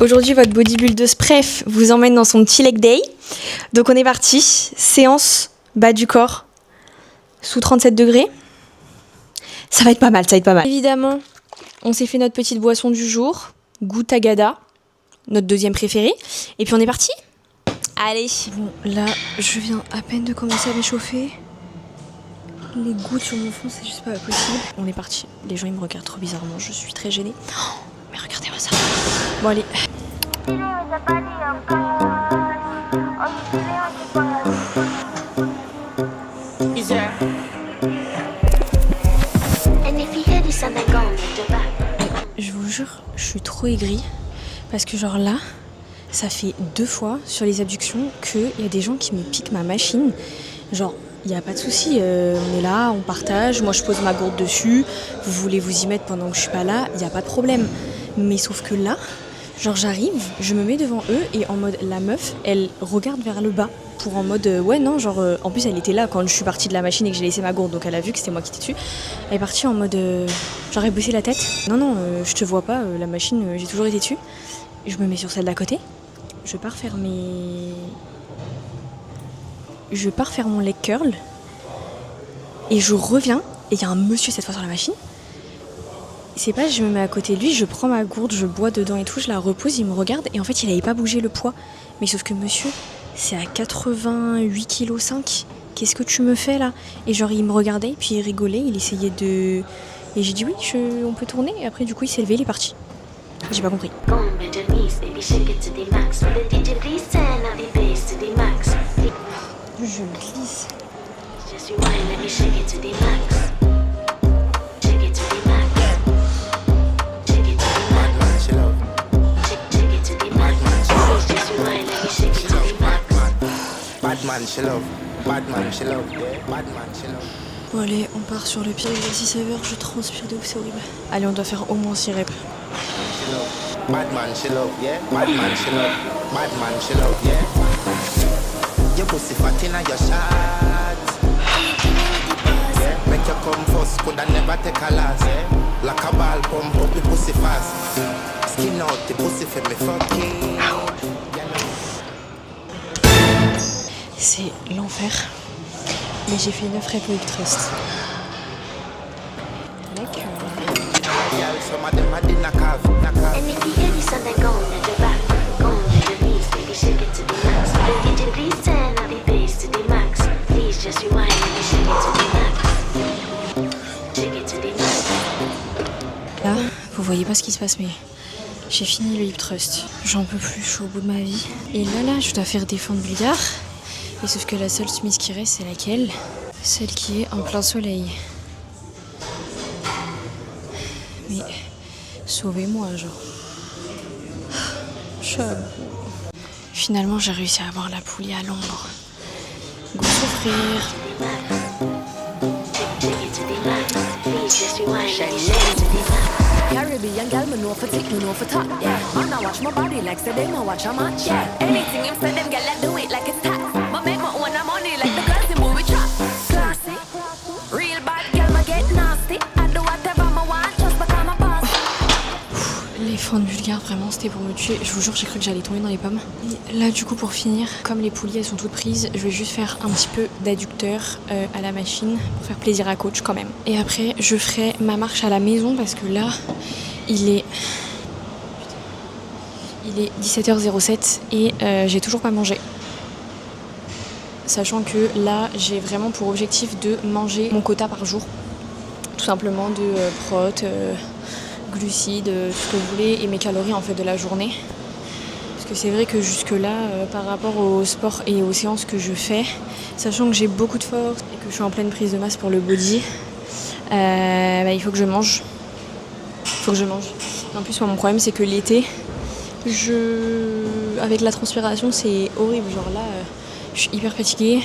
Aujourd'hui, votre bodybuildeuse préf vous emmène dans son petit leg day. Donc on est parti, séance bas du corps sous 37 degrés. Ça va être pas mal, ça va être pas mal. Évidemment, on s'est fait notre petite boisson du jour, goût Tagada, notre deuxième préférée. Et puis on est parti. Allez. Bon, là, je viens à peine de commencer à m'échauffer. Les gouttes sur mon front, c'est juste pas possible. On est parti. Les gens, ils me regardent trop bizarrement. Je suis très gênée. Oh, mais regardez-moi ça. Bon, allez. Je vous jure, je suis trop aigrie. Parce que genre là, ça fait 2 fois sur les abductions qu'il y a des gens qui me piquent ma machine. Genre, il n'y a pas de souci, on est là, on partage, moi je pose ma gourde dessus, vous voulez vous y mettre pendant que je suis pas là, il n'y a pas de problème. Mais sauf que là, genre j'arrive, je me mets devant eux et en mode la meuf, elle regarde vers le bas pour en mode ouais non, genre en plus elle était là quand je suis partie de la machine et que j'ai laissé ma gourde, donc elle a vu que c'était moi qui étais dessus. Elle est partie en mode genre elle baissait la tête. Non, je te vois pas, la machine, j'ai toujours été dessus. Je me mets sur celle d'à côté, je pars faire mon leg curl et je reviens et il y a un monsieur cette fois sur la machine. C'est pas, je me mets à côté de lui, je prends ma gourde, je bois dedans et tout, je la repose, il me regarde et en fait il avait pas bougé le poids. Mais sauf que monsieur, c'est à 88,5 kg. Qu'est-ce que tu me fais là? Et genre il me regardait, puis il rigolait, il essayait de... Et j'ai dit oui, on peut tourner. Et après du coup il s'est levé, il est parti. J'ai pas compris. Je glisse. Bon allez, on part sur le pire exercice ever, je transpire de ouf, c'est horrible. Allez, on doit faire au moins 6 reps. C'est l'enfer. Mais j'ai fait 9 reps avec thrust. Là, vous voyez pas ce qui se passe, mais j'ai fini le hip thrust. J'en peux plus, je suis au bout de ma vie. Et là, je dois faire des fentes bulgares. Et sauf que la seule chemise qui reste, c'est laquelle? Celle qui est en plein soleil. Mais sauvez-moi, genre. Finalement, j'ai réussi à avoir la poulie à l'ombre. Go souffrir. Caribbean gal, me know for tick, me know for top. Yeah, man, I watch my body like say them, I watch a match. Yeah, anything him say them, gal, I do it like it's tax. My make my own money like the girls in movie trap. Classy, real bad gal, me get nasty. I do whatever I want, just become a boss. Les fentes bulgares, vraiment, c'était pour me tuer. Je vous jure, j'ai cru que j'allais tomber dans les pommes. Et là, du coup, pour finir, comme les poulies, elles sont toutes prises, je vais juste faire un petit peu d'adducteur à la machine pour faire plaisir à coach quand même. Et après, je ferai ma marche à la maison parce que là, il est 17h07 et j'ai toujours pas mangé. Sachant que là, j'ai vraiment pour objectif de manger mon quota par jour. Tout simplement de prot, glucides, tout ce que vous voulez, et mes calories en fait de la journée. Parce que c'est vrai que jusque là, par rapport au sport et aux séances que je fais, sachant que j'ai beaucoup de force et que je suis en pleine prise de masse pour le body, il faut que je mange. En plus, moi, mon problème c'est que l'été, avec la transpiration, c'est horrible. Genre là, je suis hyper fatiguée.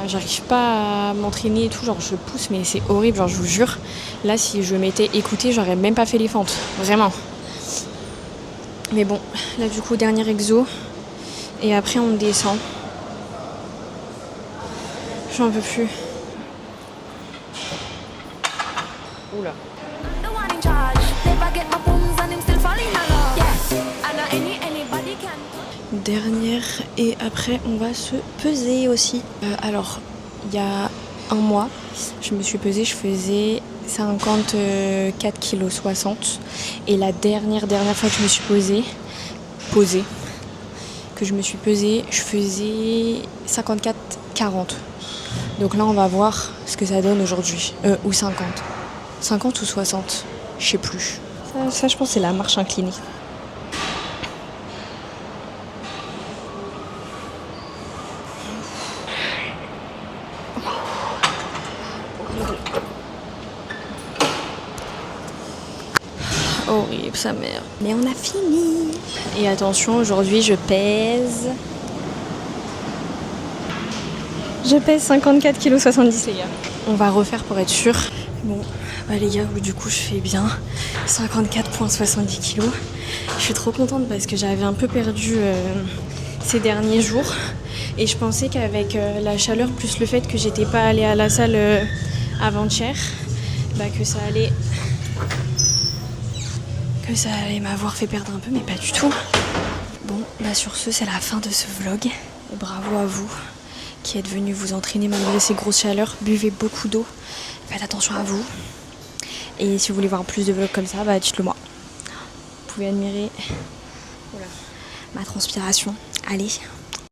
J'arrive pas à m'entraîner et tout, genre je pousse mais c'est horrible, genre je vous jure. Là si je m'étais écoutée, j'aurais même pas fait les fentes, vraiment. Mais bon, là du coup dernier exo et après on descend. J'en peux plus. Oula. dernière et après on va se peser aussi. Alors, il y a un mois, je me suis pesée, je faisais 54,60 kg. Et la dernière fois que je me suis pesée, je faisais 54,40. Donc là, on va voir ce que ça donne aujourd'hui. Ou 50. 50 ou 60, je sais plus. Ça, je pense, c'est la marche inclinée. Horrible, sa mère. Mais on a fini. Et attention, aujourd'hui, je pèse 54,70 kg, les gars. On va refaire pour être sûr. Bon, bah les gars, du coup, je fais bien 54,70 kg. Je suis trop contente parce que j'avais un peu perdu ces derniers jours. Et je pensais qu'avec la chaleur, plus le fait que j'étais pas allée à la salle avant-hier, bah que ça allait m'avoir fait perdre un peu, mais pas du tout. Bon, bah sur ce, c'est la fin de ce vlog. Et bravo à vous qui êtes venus vous entraîner malgré ces grosses chaleurs. Buvez beaucoup d'eau, faites attention à vous. Et si vous voulez voir plus de vlogs comme ça, bah dites-le moi. Vous pouvez admirer ma transpiration. Allez.